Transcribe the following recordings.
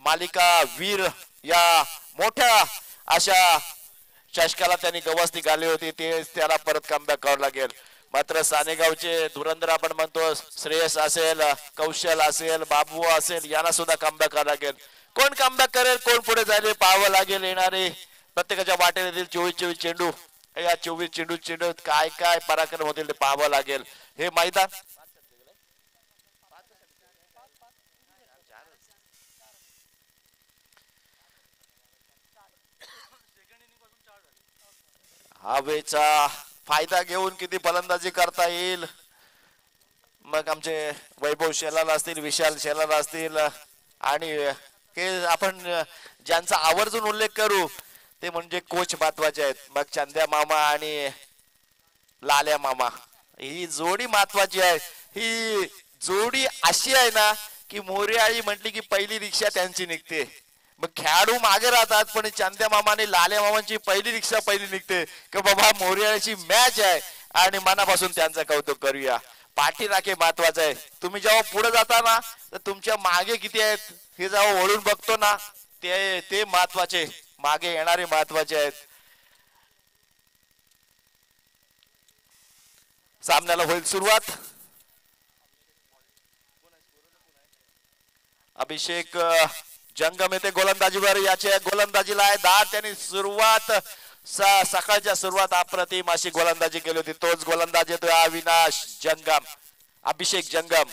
मालिका वीर या मोठ्या अशा चषकाला त्यांनी गवसणी घाली होती, ते त्याला परत कमबॅक करावं लागेल. मात्र सानेगावचे धुरंधर आपण म्हणतो, श्रेयस असेल, कौशल असेल, बाबू असेल, यांना सुद्धा कमबॅक करावं लागेल. कोण कमबॅक करेल, कोण पुढे जाईल पाहावं लागेल. येणारे प्रत्येकाच्या वाटेतील 24 चेंडू, या 24 चेंडू काय काय पराक्रम होतील ते पाहावं लागेल. हे मैदान हवेचा फायदा घेऊन किती फलंदाजी करता येईल. मग आमचे वैभव शेलार असतील, विशाल शेलार असतील, आणि हे आपण ज्यांचा आवर्जून उल्लेख करू ते म्हणजे कोच महत्वाचे आहेत. मग चंद्या मामा आणि लाल्या मामा, ही जोडी महत्वाची आहे. ही जोडी अशी आहे ना की मोरयाळी म्हटली की पहिली रिक्षा त्यांची निघते. मग खेळाडू मागे राहतात, पण चंद्या मामा आणि लाल्या मामांची पहिली रिक्षा पहिली निघते की बाबा मोरयाळीची मॅच आहे, आणि मनापासून त्यांचं कौतुक करूया. पाठीराखे महत्वाचं आहे. तुम्ही जेव्हा पुढे जाता ना तर तुमच्या मागे किती आहेत हे जेव्हा वळून बघतो ना ते महत्वाचे, मागे येणारे महत्वाचे आहेत. सामन्याला होईल सुरुवात. अभिषेक जंगम येथे गोलंदाजीवर, याच्या गोलंदाजीला आहे धार. त्यांनी सुरुवात सकाळच्या सुरुवात अप्रतिम अशी गोलंदाजी केली होती. तोच गोलंदाज येतोय अविनाश जंगम, अभिषेक जंगम.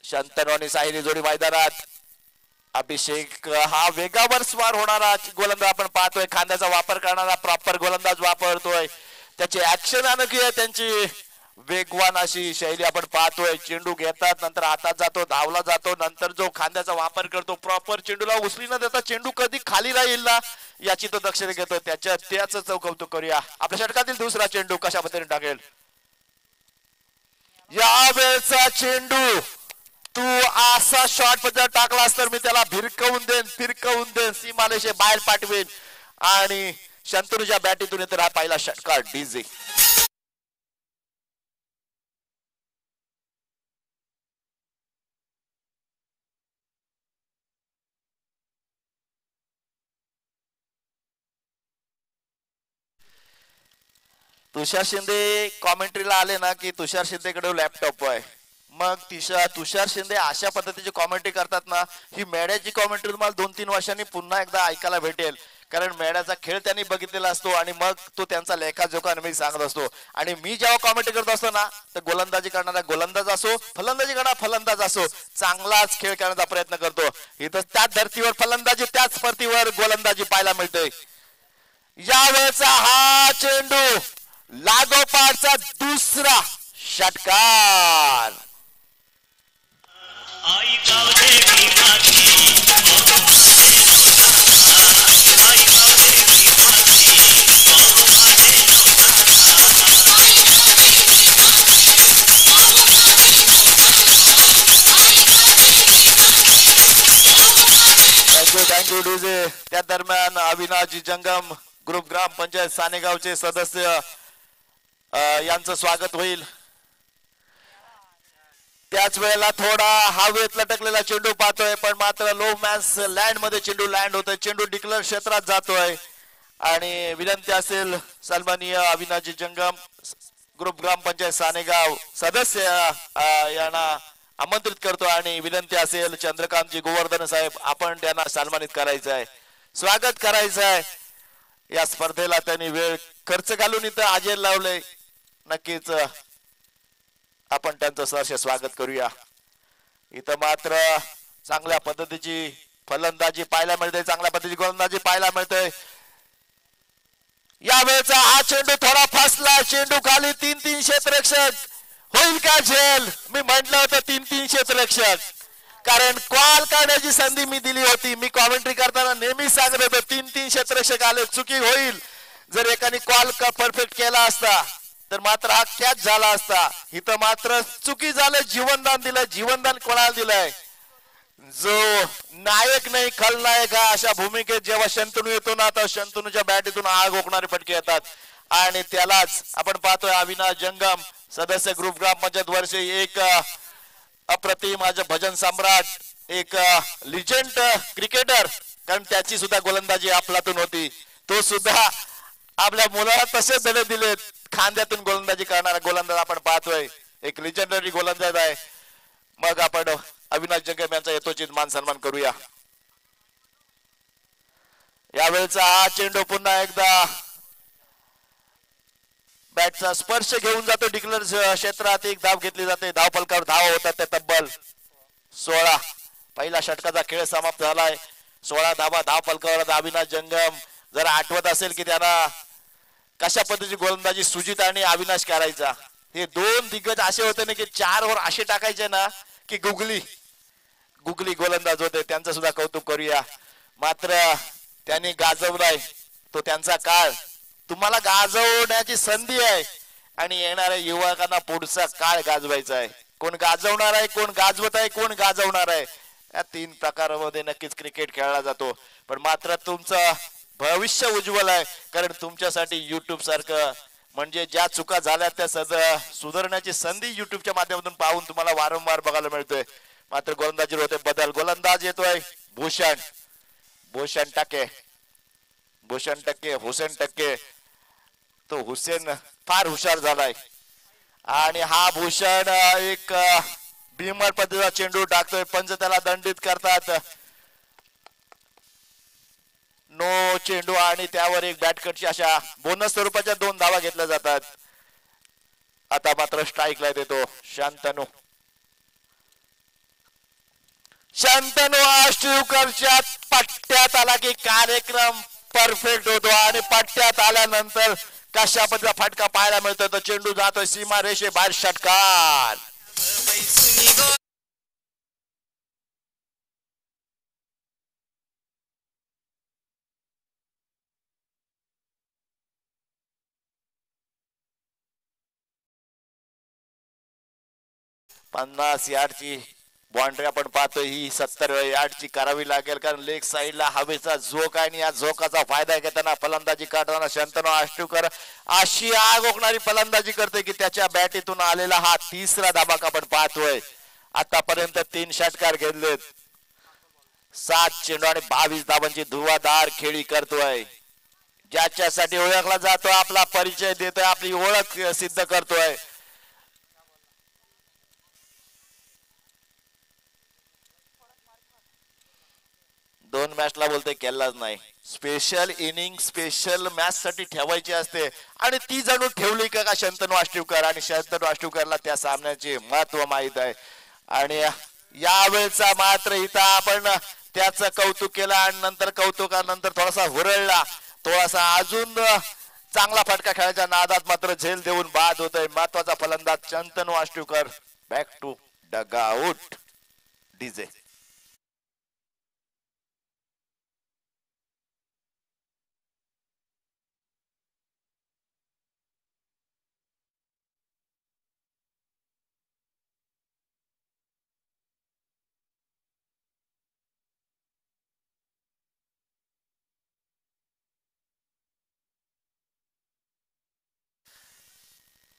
शंतनू आणि साहिली जोडी मैदानात. अभिषेक हा वेगावर स्वार होणारा गोलंदाज आपण पाहतोय, खांद्याचा वापर करणारा प्रॉपर गोलंदाज वापरतोय. त्याची ऍक्शन अनोखी आहे, त्यांची वेगवान अशी शैली आपण पाहतोय. चेंडू घेतात, नंतर हातात जातो, धावला जातो, नंतर जो खांद्याचा वापर करतो, प्रॉपर चेंडूला उचली न देता चेंडू कधी खाली राहील ना याची तो दक्षता घेतो. त्याच कौतुक करूया. आपल्या षटकातील दुसरा चेंडू कशा पद्धतीने टाकेल. या वेळचा चेंडू तू असा शॉट पद्धत टाकलास तर मी त्याला फिरकवून देन सीमारेषे बाहेर पाठवेन. आणि शंतनूच्या बॅटीतून येतो हा पहिला षटकार डीजे. तुषार शिंदे कॉमेंट्रीला आले ना की तुषार शिंदेकडे लॅपटॉप आहे. मग तुषार शिंदे अशा पद्धतीची कॉमेंट्री करतात ना, ही मेड्याची कॉमेंट्री तुम्हाला 2-3 वर्षांनी पुन्हा एकदा ऐकायला भेटेल. कारण मेड्याचा खेळ त्यांनी बघितलेला असतो आणि मग तो त्यांचा लेखाजोखा मी सांगत असतो. आणि मी जेव्हा कॉमेंट्री करत असतो ना तर गोलंदाजी करणारा गोलंदाज असो, फलंदाजी करणारा फलंदाज असो, चांगलाच खेळ करण्याचा प्रयत्न करतो. इथं त्याच धर्तीवर फलंदाजी, त्याच परतीवर गोलंदाजी पाहायला मिळते. यावेळेचा हा चेंडू लागोपाठचा दुसरा षटकार. Thank you DJ. त्या दरम्यान अविनाश जंगम, ग्रुप ग्रामपंचायत सानेगावचे सदस्य यांचं स्वागत होईल. त्याच वेळेला थोडा हवेत लटकलेला चेंडू पाहतोय, पण मात्र लो मॅन्स लँड मध्ये चेंडू लँड होतोय. चेंडू डिक्लेअर क्षेत्रात जातोय. आणि विनंती असेल सन्माननीय अविनाश जंगम, ग्रुप ग्रामपंचायत सानेगाव सदस्य यांना आमंत्रित करतो. आणि विनंती असेल चंद्रकांतजी गोवर्धन साहेब, आपण त्यांना सन्मानित करायचं आहे, स्वागत करायचं आहे. या स्पर्धेला त्यांनी वेळ खर्च घालून इथं हजेरी लावले. नक्कीच आपण त्यांचं सहर्ष स्वागत करूया. इथं मात्र चांगल्या पद्धतीची फलंदाजी पाहायला मिळते, चांगल्या पद्धतीची गोलंदाजी पाहायला मिळते. यावेळेचा हा चेंडू थोडा फसला, चेंडू खाली 3-3 क्षेत्ररक्षक होईल का झेल. मी म्हटलं होतं 3-3 क्षेत्ररक्षक, कारण कॉल करण्याची संधी मी दिली होती. मी कॉमेंट्री करताना नेहमी सांगत होतो 3-3 क्षेत्ररक्षक आले, चुकी होईल. जर एकाने कॉल परफेक्ट केला असता तर मात्र हा कॅच झाला असता. इथं मात्र चुकी झालं, जीवनदान दिलंय. जीवनदान कोणाला दिलंय, जो नायक नाही खलनायक हा अशा भूमिकेत जेव्हा शंतनू येतो ना तर शंतनूच्या बॅटीतून आग ओकणारे फटके येतात. आणि त्यालाच आपण पाहतोय अविनाश जंगम, सदस्य ग्रुप ग्रामपंचायत वर्ष 1 अप्रतिम माझं भजन सम्राट एक लिजेंड क्रिकेटर, कारण त्याची सुद्धा गोलंदाजी आपलातून होती. तो सुद्धा आपल्या मुलाला तसे धडे दिलेत. खांद्यातून गोलंदाजी करणारा गोलंदाज आपण पाहतोय, एक लिजेंडरी गोलंदाज आहे. मग आपण अविनाश जंगम यांचा यथोचित मान सन्मान करूया. यावेळेचा हा चेंडू पुन्हा एकदा बॅटचा स्पर्श घेऊन जातो डिक्लेअर क्षेत्रात. एक धाव घेतली जाते. धाव फलकावर धाव होतात ते तब्बल 16. पहिला षटकाचा खेळ समाप्त झालाय. 16 धावा धाव फलकावर. अविनाश जंगम जर आठवत असेल की त्यांना कशा पद्धतीची गोलंदाजी सुजित आणि अविनाश करायचा, हे दोन दिग्गज असे होते ना की 4 ओव्हर असे टाकायचे ना की गुगली गोलंदाज होते. त्यांचं सुद्धा कौतुक करूया. मात्र त्यांनी गाजवलाय तो त्यांचा काळ. तुम्हाला गाजवण्याची संधी आहे आणि येणाऱ्या युवकांना पुढचा काळ गाजवायचा आहे. कोण गाजवणार आहे, कोण गाजवत आहे, कोण गाजवणार आहे, या 3 प्रकारामध्ये नक्कीच क्रिकेट खेळला जातो. पण मात्र तुमचं भविष्य उज्ज्वल आहे, कारण तुमच्यासाठी युट्यूब सारखं म्हणजे ज्या चुका झाल्या त्या सुधारण्याची संधी युट्यूबच्या माध्यमातून पाहून तुम्हाला वारंवार बघायला मिळतोय. मात्र गोलंदाजी होते बदल. गोलंदाज येतोय भूषण टक्के. हुसेन टक्के. तो हुसेन फार हुशार झालाय आणि हा भूषण एक भीमर पद्धतीचा चेंडू टाकतोय. पंच त्याला दंडित करतात. नो चेंडू आणि त्यावर एक बॅटकटची अशा बोनस स्वरूपाच्या 2 धावा घेतल्या जातात. आता मात्र स्ट्राईकला देतो शांतनू आष्टीवकरच्या पट्ट्यात आला की कार्यक्रम परफेक्ट होतो आणि पट्ट्यात आल्यानंतर कशा पद्धतीचा फटका पाहायला मिळतो. तो चेंडू जातोय सीमा रेषे बाहेर. षटकार. पन्नास यार्डची बाउंड्री आपण पाहतोय. ही 70 यार्डची करावी लागेल, कारण लेग साईडला हवेचा झोक आहे आणि या झोकाचा फायदा घेताना फलंदाजी करताना शंतनू आष्टीवकर अशी आग ओकणारी फलंदाजी करते की त्याच्या बॅटीतून आलेला हा 3रा धाबा आपण पाहतोय. आतापर्यंत 3 षटकार घेतलेत. 7 चेंडू आणि 22 धावांची धुवाधार खेळी करतोय. ज्याच्यासाठी ओळखला जातो, आपला परिचय देतोय, आपली ओळख सिद्ध करतोय. दोन मॅचला बोलते केलाच नाही. स्पेशल इनिंग स्पेशल मॅच साठी ठेवायची असते आणि ती जणू ठेवली का शंतनू आष्टीवकर. आणि शंतनू आष्टीवकरला त्या सामन्याचे महत्व माहित आहे. आणि यावेळेचा मात्र इथं आपण त्याचं कौतुक केलं आणि नंतर कौतुकानंतर थोडासा हुरळला. थोडासा अजून चांगला फटका खेळायच्या नादात मात्र झेल देऊन बाद होतोय. महत्वाचा फलंदाज Shantanu Ashtivkar. Back to dugout. DJ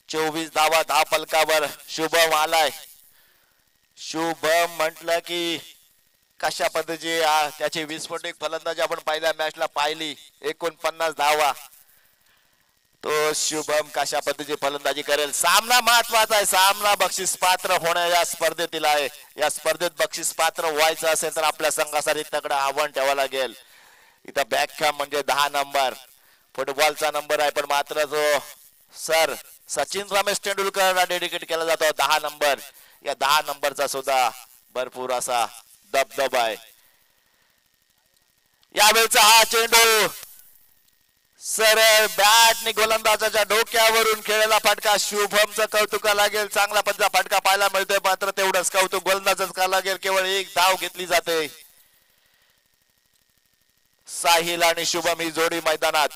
24 धावा धाव फलकावर शुभम आलाय. शुभम म्हटलं की कशा पद्धतीची त्याची विस्फोटक फलंदाजी आपण पहिल्या मॅचला पाहिली. 49 धावा. तो शुभम कशा पद्धतीची फलंदाजी करेल. सामना महत्वाचा आहे. सामना बक्षीस पात्र होण्या या स्पर्धेतील आहे. या स्पर्धेत बक्षीस पात्र व्हायचं असेल तर आपल्या संघासाठी तगडं आव्हान ठेवावं लागेल. इथं बॅकहॅम म्हणजे 10 नंबर फुटबॉलचा नंबर आहे, पण मात्र जो सर सचिन रमेश तेंडुलकरला डेडिकेट केला जातो 10 नंबर. या 10 नंबरचा सुद्धा भरपूर असा दबदबा आहे. यावेळेचा हा चेंडू सरळ बॅटने गोलंदाजाच्या डोक्यावरून खेळलेला फटका. शुभमचं कौतुका लागेल. चांगला पद्धतीचा फटका पाहायला मिळतोय. मात्र तेवढंच कौतुक गोलंदाजाच का लागेल. केवळ एक धाव घेतली जाते. साहिल आणि शुभम ही जोडी मैदानात.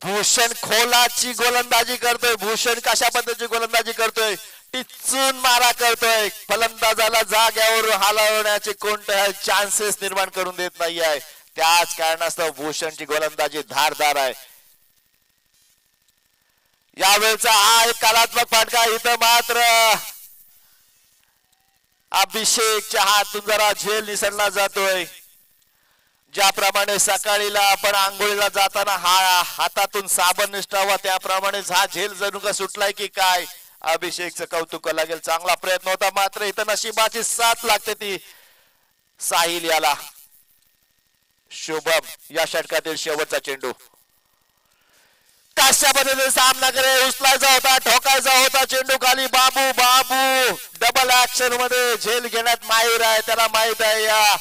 भूषण खोलाची गोलंदाजी करतोय. भूषण कशा पद्धतीची गोलंदाजी करतोय. टिचून मारा करतोय. फलंदाजाला जाग्यावर हलवण्याचे कोणते चान्सेस निर्माण करून देत नाही आहे. त्याच कारणास्तव भूषणची गोलंदाजी धारदार आहे. यावेळचा हा एक कलात्मक फटका. इथं मात्र अभिषेकच्या हातून जरा झेल निसरला जातोय. ज्याप्रमाणे सकाळीला आपण आंघोळीला जाताना हा हातातून साबण निष्ठावा त्याप्रमाणे हा झेल जणू का सुटलाय की काय. अभिषेकचं कौतुक लागेल. चांगला प्रयत्न होता मात्र इथं नशिबाची साथ लागते ती साहिल याला. शुभम या षटकातील शेवटचा चेंडू कशा पद्धतीने सामना करे. उचलायचा होता, ठोकायचा होता चेंडू खाली. बाबू बाबू डबल ऍक्शन मध्ये झेल घेण्यात माहीर आहे. त्याला माहित आहे या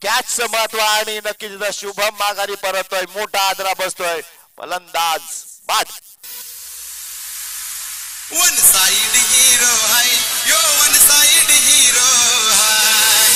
कॅच महत्व आणि नक्कीच शुभम माघारी परततोय. मोठा आदरा बसतोय फलंदाज बाद. वन साइड हीरो हाय यो वन साइड हीरो हाय.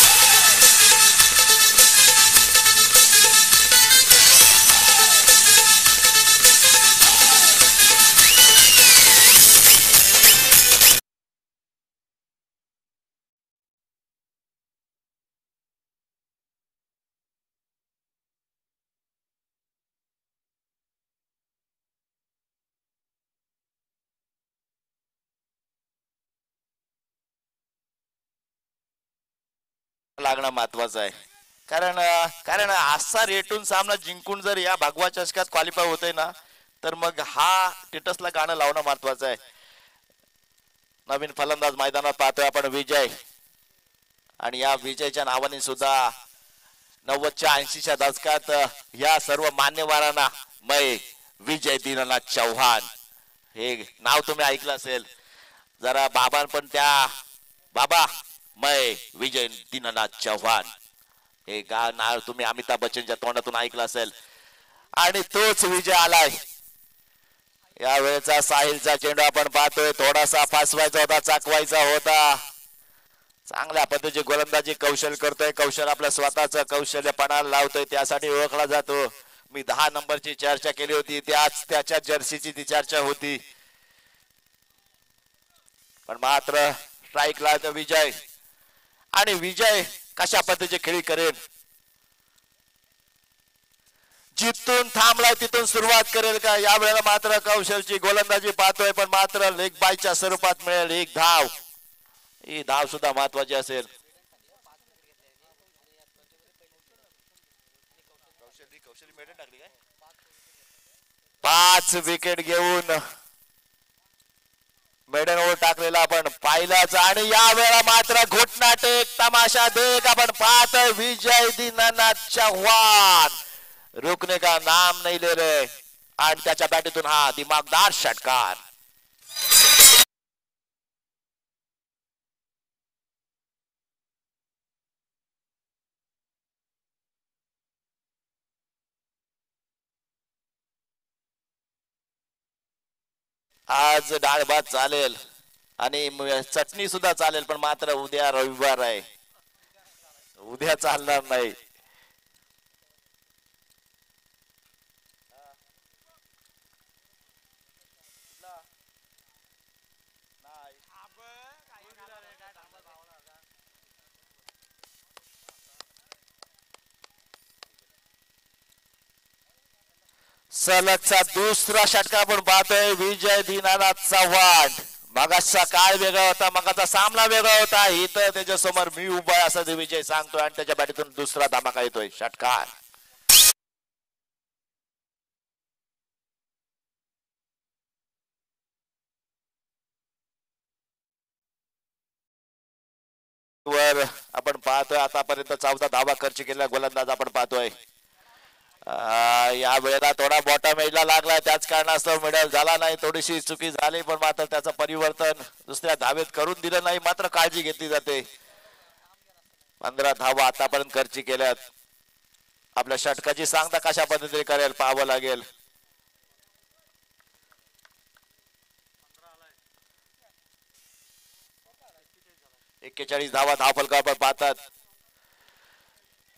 लागणं महत्वाचं आहे. कारण कारण असा रेटून सामना जिंकून जर या भगवा चषकात क्वालिफाय होतोय ना तर मग हा टिटसला गाणं लावणं महत्वाचं आहे. नवीन फलंदाज मैदानात पाहतोय आपण विजय. आणि या विजयच्या नावाने सुद्धा 90च्या 80च्या दशकात या सर्व मान्यवरांना मै विजय दीनानाथ चव्हाण हे नाव तुम्ही ऐकलं असेल. जरा बाबा पण त्या बाबा मै विजय दीनानाथ चव्हाण हे नाव तुम्ही अमिताभ बच्चनच्या तोंडातून ऐकलं असेल. आणि तोच विजय आलाय. या वेळेचा साहिलचा चेंडू आपण पाहतोय. थोडासा फासवायचा होता, चाकवायचा होता. चांगल्या पद्धतीची गोलंदाजी कौशल करतोय. कौशल आपल्या स्वतःचं कौशल्य पणाला लावतोय त्यासाठी ओळखला जातो. मी 10 नंबरची चर्चा केली होती त्याच त्याच्या जर्सीची ती चर्चा होती. पण मात्र स्ट्राईकला विजय. आणि विजय कशा पद्धतीची खेळी करेल. जिथून थांबलाय तिथून सुरुवात करेल का. या वेळेला मात्र कौशलची गोलंदाजी पाहतोय पण मात्र लेग बायच्या स्वरूपात मिळेल 1 धाव. ही धाव सुद्धा महत्वाची असेल. 5 विकेट घेऊन मेडन ओव्हर टाकलेला आपण पाहिलाच. आणि या वेळेला मात्र घुटना टेक तमाशा देख आपण पाहतोय विजय दीनानाथ चव्हाण. रुकने का नाम नहीं ले रहे. आणि त्याच्या बॅटीतून हा दिमागदार षटकार. आज डाळ भात चालेल आणि चटणी सुद्धा चालेल पण मात्र उद्या रविवार आहे. उद्या चालणार नाही. सलगचा दुसरा षटकार आपण पाहतोय विजय दीनानाथ चव्हाण. मगाचा काळ वेगळा होता, मगाचा सामना वेगळा होता. इथं त्याच्या समोर मी उभा आहे असा विजय सांगतोय आणि त्याच्या बॅटीतून दुसरा धमाका येतोय षटकार. वर आपण पाहतोय आतापर्यंत 14 धावा खर्च केलेला गोलंदाज आपण पाहतोय. या वेळेला थोडा बॉटम एजला लागलाय त्याच कारणास्तव मिडल झाला नाही. थोडीशी चुकी झाली पण मात्र त्याचं परिवर्तन दुसऱ्या धावेत करून दिलं नाही. मात्र काळजी घेतली जाते. 15 धावा आतापर्यंत खर्च केल्यात. आपल्या षटकाची सांगता कशा पद्धतीने करेल पाहावं लागेल. एक्केचाळीस धावा धावफलकावर पाहतात.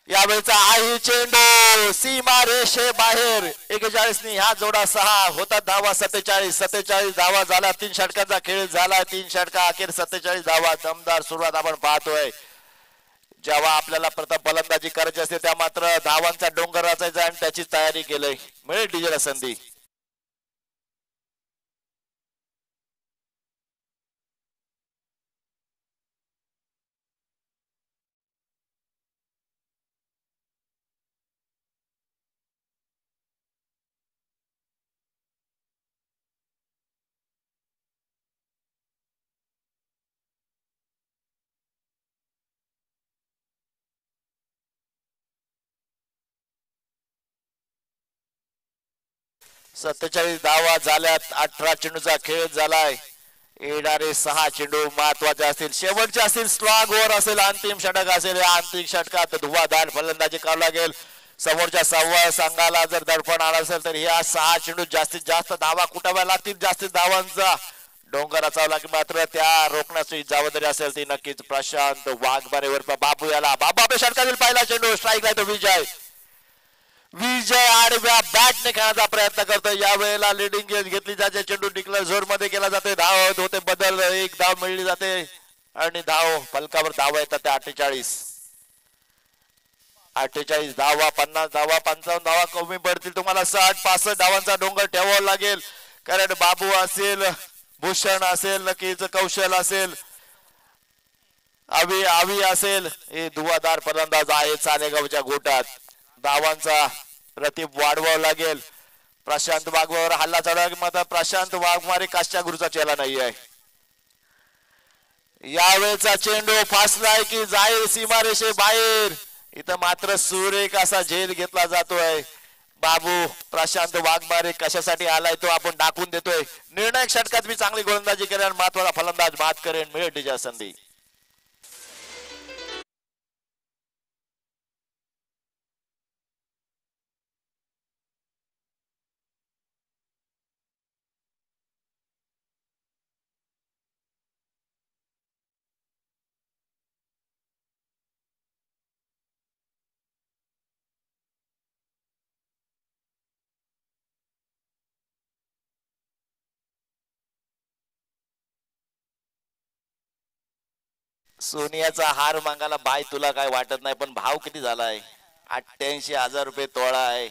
यावेळेचा आहे चेंडू सीमा रेषे बाहेर. 41 नी ह्या जोडा 6 होतात धावा 47 धावा झाला. 3 षटकांचा खेळ झाला. 3 षटका अखेर 47 धावा. दमदार सुरुवात आपण पाहतोय. जेव्हा आपल्याला प्रथम फलंदाजी करायची असते त्या मात्र धावांचा डोंगर रचायचा आणि त्याची तयारी केली. मिळेल डीजेला संधी. 47 धावा झाल्यात. 18 चेंडूचा खेळ झालाय. येणारे 6 चेंडू महत्वाचे असतील, शेवटचे असतील. स्लॉग ओव्हर असेल, अंतिम षटक असेल. या अंतिम षटकात धुवाधार फलंदाजी करावी लागेल. समोरच्या संघाला जर दडपण आलं असेल तर या 6 चेंडू जास्तीत जास्त धावा कुटाव्या लागतील. जास्तीत धावांचा डोंगर असावला की मात्र त्या रोखण्याची जबाबदारी असेल ती नक्कीच प्रशांत वाघमारेवर. बाबू याला बाबू आपल्या षटकातील पहिला चेंडू स्ट्राईक तो विजय आडव्या बॅटने खेळण्याचा प्रयत्न करतो. यावेळेला लिडिंग घेतली जाते. चेंडू डिक्लेअर झोन मध्ये केला जाते. धाव होते बदल, एक धाव मिळली जाते आणि धाव फलकावर धावा येतात त्या 48 धावा, 50 धावा, 55 धावा कमी पडतील. तुम्हाला 60-65 धावांचा डोंगर ठेवावा लागेल. कारण बाबू असेल, भूषण असेल, नक्कीच कौशल असेल, आवी असेल, हे धुवाधार फलंदाज आहे सानेगावच्या गोटात. धावांचा रतीब वाढवावं लागेल. प्रशांत वाघमारेवर हल्ला चालू मात्र प्रशांत वाघमारे काशच्या गुरुचा चेला नाही आहे. यावेळेचा चेंडू फासलाय की जाईल सीमारेषे बाहेर. इथं मात्र सुरेख असा झेल घेतला जातोय. बाबू प्रशांत वाघमारे कशासाठी आलाय तो आपण दाखवून देतोय. निर्णायक षटकात मी चांगली गोलंदाजी करेन, महत्वाचा फलंदाज बाद करेन, मिळेल तिच्या संधी. सोनियाचा हार मागायला बाय तुला काय वाटत नाही, पण भाव किती झालाय? 88,000 रुपये तोळा आहे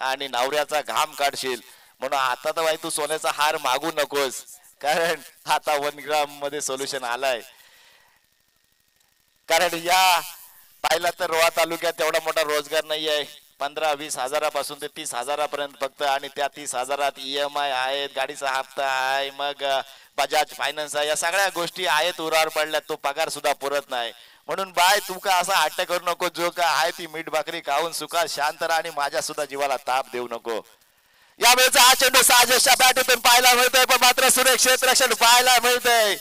आणि नवऱ्याचा घाम काढशील म्हणून आता तर बाई तू सोन्याचा हार मागू नकोस, कारण आता 1 ग्राम मध्ये सोल्युशन आलाय. कारण या पाहिला तर रोहा तालुक्यात तेवढा मोठा रोजगार नाही आहे. 15-20 हजारापासून ते 30 हजारापर्यंत फक्त, आणि त्या 30 हजारात EMI आहेत, गाडीचा हप्ता आहे, मग बजाज फायनान्स आहे, या सगळ्या गोष्टी आहेत उरावर पडल्यात. तो पगार सुद्धा पुरत नाही. म्हणून बाय तू का असा हट्ट करू नको. जो का आहे ती मीठ भाकरी खाऊन सुखात शांत राहा आणि माझ्या सुद्धा जीवाला ताप देऊ नको. यावेळेचा हा चेंडू साजेशच्या बॅटून पाहायला मिळतोय, पण मात्र सुरेख क्षेत्ररक्षण पाहायला मिळतंय.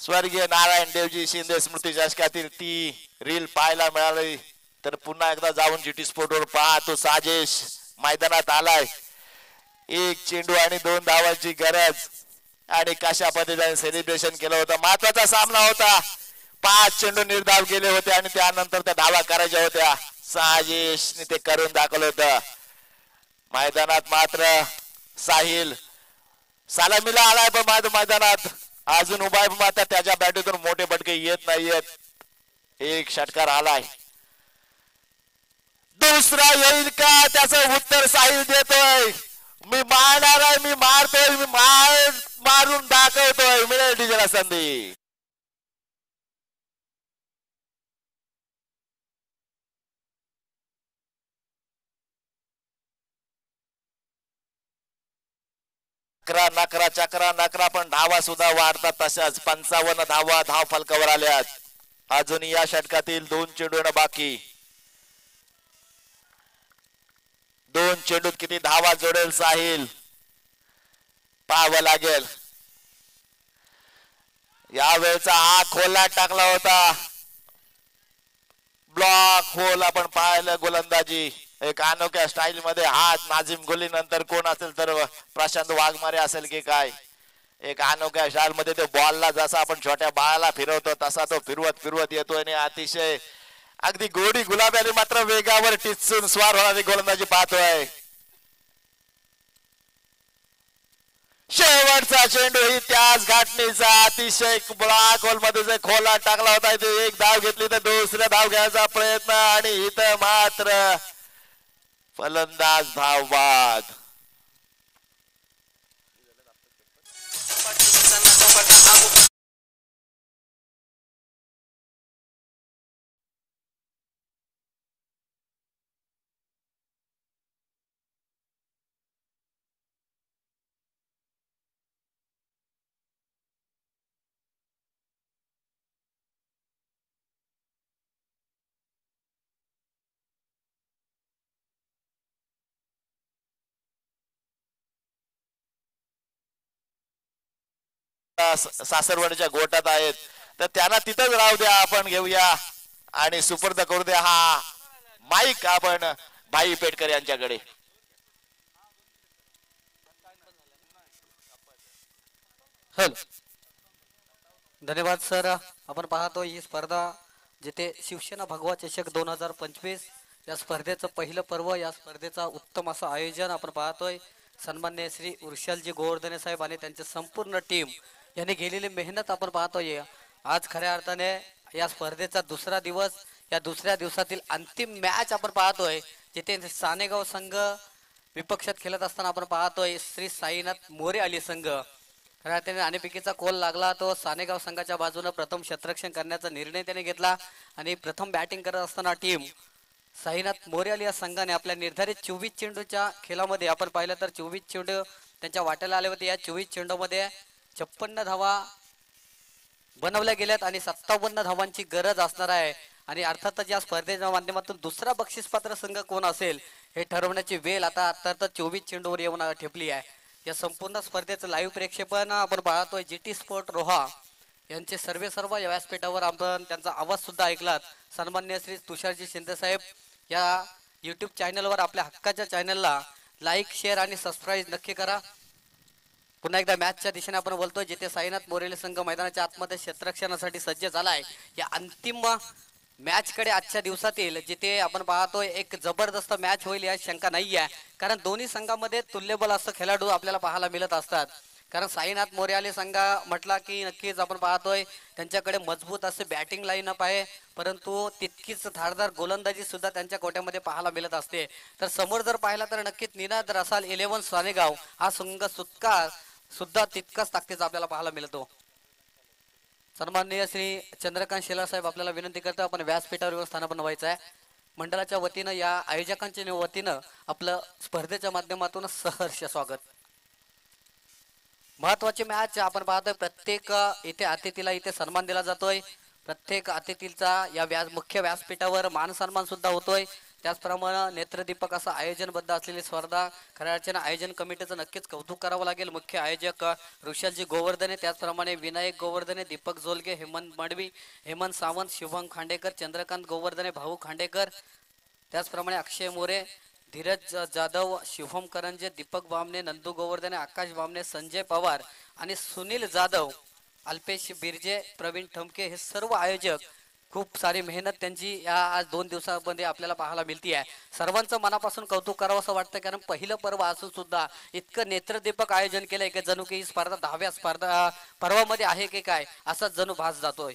स्वर्गीय नारायण देवजी शिंदे स्मृती चषकातील ती रील पाहायला मिळाली तर पुन्हा एकदा जाऊन GT स्पोर्ट वर पहा. तो साजेश मैदानात आलाय. 1 चेंडू आणि 2 धावांची गरज, आणि कशा पद्धतीने सेलिब्रेशन केलं होतं. महत्वाचा सामना होता. 5 चेंडू निर्धाव गेले होते आणि त्यानंतर त्या धावा करायच्या होत्या. साजेशने ते करून दाखवलं होतं. मैदानात मात्र साहिल सलामीला आलाय, पण मैदानात अजून उभा आहे, मात्र त्याच्या बॅटूतून मोठे फटके येत नाहीयेत. एक षटकार आलाय. दुसरा येईल का त्याचं उत्तर साहिल देतोय. मी मारणार आहे, मी मारतोय, मी मारून दाखवतोय, मिळेल तिला संधी. चक्रा नकरा पण धावा सुद्धा वाढतात. तशाच 55 धावा धाव फलकावर आल्यात. अजून या षटकातील 2 चेंडू बाकी. 2 चेंडूत किती धावा जोडेल साहिल पाहावं लागेल. यावेळेचा हा खोला टाकला होता. ब्लॉक होल आपण पाहिलं. गोलंदाजी एक अनोख्या स्टाईल मध्ये. हात नाझिम गुली नंतर कोण असेल तर प्रशांत वाघमारे असेल की काय. एक अनोख्या स्टाईल मध्ये ते बॉलला जसा आपण छोट्या बाळाला फिरवतो तसा तो फिरवत येतोय आणि अतिशय अगदी गोडी गुलाबी मात्र वेगावर टिचून स्वार होणारी गोलंदाजी पाहतोय. शेवटचा चेंडू ही त्याच घाटणीचा अतिशय ब्लॅक होल मध्ये खोला टाकला होता. इथे एक धाव घेतली तर दुसऱ्या धाव घ्यायचा प्रयत्न, आणि इथं मात्र फलंदाज धावबाद. सासरवाडीच्या गोटात आहेत तर त्यांना तिथंच राहू द्या. आपण घेऊया आणि सुपर्द करू द्या हा माईक आपण भाई पेटकर यांच्याकडे. हॅलो, धन्यवाद सर. आपण पाहतो ही स्पर्धा जिथे शिवसेना भगवा चषक 2025 या स्पर्धेचं पहिलं पर्व, या स्पर्धेचा उत्तम असं आयोजन आपण पाहतोय. सन्मान्य श्री वृषालजी गोवर्धने साहेब आणि त्यांची संपूर्ण टीम यांनी केलेली मेहनत आपण पाहतोय. आज खऱ्या अर्थाने या स्पर्धेचा दुसरा दिवस, या दुसऱ्या दिवसातील अंतिम मॅच आपण पाहतोय जिथे सानेगाव संघ विपक्षात खेळत असताना आपण पाहतोय श्री साईनाथ मोरे अली संघ. खऱ्या अर्थाने आणीपिकीचा कोल लागला तो सानेगाव संघाच्या बाजूने प्रथम क्षेत्ररक्षण करण्याचा निर्णय त्याने घेतला आणि प्रथम बॅटिंग करत असताना टीम साईनाथ मोरे अली या संघाने आपल्या निर्धारित 24 चेंडूच्या खेळामध्ये आपण पाहिलं तर 24 चेंडू त्यांच्या वाट्याला आले होते. या 24 चेंडूमध्ये 56 धावा बनवल्या गेल्यात आणि 57 धावांची गरज असणार आहे. आणि अर्थातच या स्पर्धेच्या माध्यमातून दुसरा बक्षीसपात्र संघ कोण असेल हे ठरवण्याची वेळ आता अर्थात 24 चेंडूवर येऊन ठेपली आहे. या संपूर्ण स्पर्धेचं लाईव्ह प्रक्षेपण आपण पाहतोय GT स्पोर्ट रोहा यांचे सर्व या व्यासपीठावर आपण त्यांचा आवाज सुद्धा ऐकलात. सन्मान्य श्री तुषारजी शिंदे साहेब या यूट्यूब चॅनलवर आपल्या हक्काच्या चॅनलला लाईक, शेअर आणि सबस्क्राईब नक्की करा. पुन्हा एकदा मॅचच्या दिशेने आपण बोलतोय जिथे साईनाथ मोरेले संघ मैदानाच्या आतमध्ये क्षेत्ररक्षणासाठी सज्ज झालाय. या अंतिम मॅच कडे आजच्या दिवसातील जिथे आपण पाहतोय एक जबरदस्त मॅच होईल या शंका नाही आहे. कारण दोन्ही संघामध्ये तुल्यबल असं खेळाडू आपल्याला पाहायला मिळत असतात. कारण साईनाथ मोरेले संघ म्हटला की नक्कीच आपण पाहतोय त्यांच्याकडे मजबूत असे बॅटिंग लाईनअप आहे, परंतु तितकीच धारदार गोलंदाजी सुद्धा त्यांच्या कोट्यामध्ये पाहायला मिळत असते. तर समोर जर पाहिला तर नक्कीच निनाद रसाल 11 सानेगाव हा संघ सुद्धा तितकाच ताकदीचा आपल्याला पाहायला मिळतो. सन्माननीय श्री चंद्रकांत शेलार साहेब आपल्याला विनंती करतो आपण व्यासपीठावर स्थानापन्न व्हायचं आहे. मंडळाच्या वतीनं या आयोजकांच्या वतीनं आपलं स्पर्धेच्या माध्यमातून सहर्ष स्वागत. महत्वाची मॅच आपण पाहतोय. प्रत्येक इथे अतिथीला इथे सन्मान दिला जातोय. प्रत्येक अतिथीचा या मुख्य व्यासपीठावर मान सन्मान सुद्धा होतोय. त्याचप्रमाणे नेत्रदीपक असं आयोजनबद्ध असलेली स्पर्धा खऱ्या अर्थाने आयोजन कमिटीचं नक्कीच कौतुक करावं लागेल. मुख्य आयोजक ऋषालजी गोवर्धने, त्याचप्रमाणे विनायक गोवर्धने, दीपक झोलगे, हेमंत मडवी, हेमंत सावंत, शुभम खांडेकर, चंद्रकांत गोवर्धने, भाऊ खांडेकर, त्याचप्रमाणे अक्षय मोरे, धीरज जाधव, शिवम करंजे, दीपक बामणे, नंदू गोवर्धने, आकाश बामणे, संजय पवार आणि सुनील जाधव, अल्पेश बिर्जे, प्रवीण ठमके हे सर्व आयोजक खूप सारी मेहनत त्यांची या आज 2 दिवसांमध्ये आपल्याला पाहायला मिळते आहे. सर्वांचं मनापासून कौतुक करावं असं वाटतं कारण पहिलं पर्व असून सुद्धा इतकं नेत्रदीपक आयोजन केलंय की जणू की ही स्पर्धा 10व्या स्पर्धा पर्वामध्ये आहे की काय असा जणू भास जातोय.